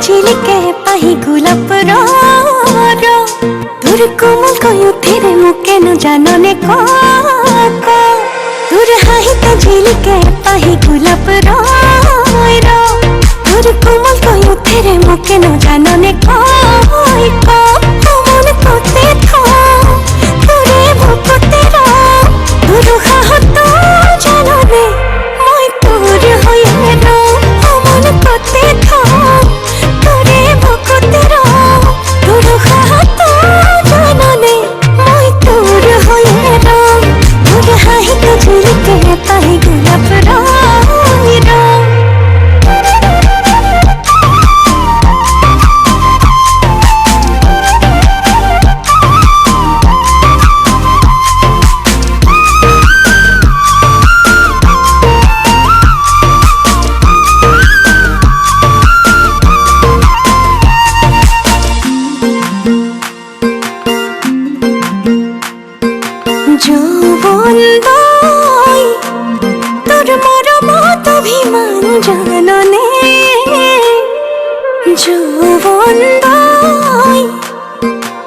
झिलिके पाही गुलाब दूर कोमल कयुथिरे मुके न जानने को दूर हाहिते झिलिके पाही गुलाब दूर कोमल कयुथिरे मुके न जानने को मन कोते थो दूरे भूपते रो दूर हाहतो जानो रे মই তোর হয়ে रो मन कोते थो জাননে যৌবনদাই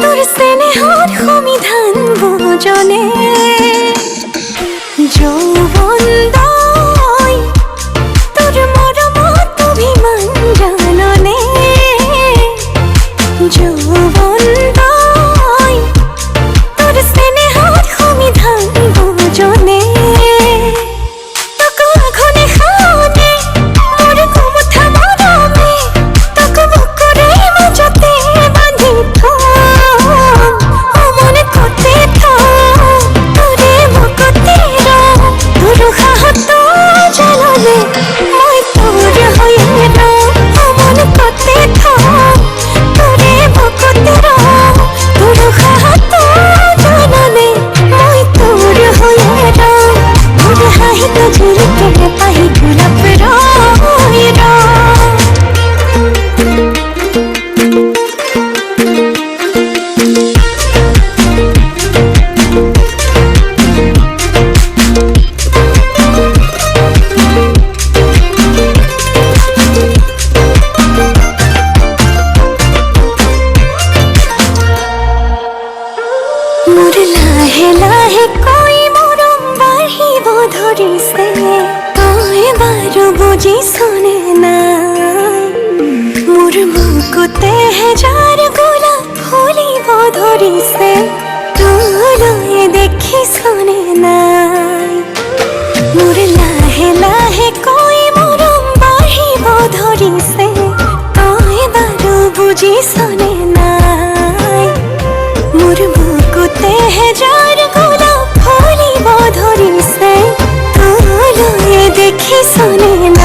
তোর স্নেহর সমিধান বোজনে যৌবনদাই তোর মরমত অভিমান জাননে যৌবনদাই তোর স্নেহর সমিধান বোজনে লাহে লাহে কই মরম বাঢ়িব ধৰিছে তই বাৰু বুজিছনে নাই মোৰ বুকুতেহে যাৰ গোলাপ ফুলিব ধৰিছে তোলৈ দেখিছনে নাই মোৰ লাহে লাহে কই মৰম বাঢ়িব ধৰিছে তই বাৰু বুজিছনে নাই মোৰ বুকুতেহে যাৰ গোলাপ ফুলিব ধৰিছে তোলৈ দেখিছনে নাই।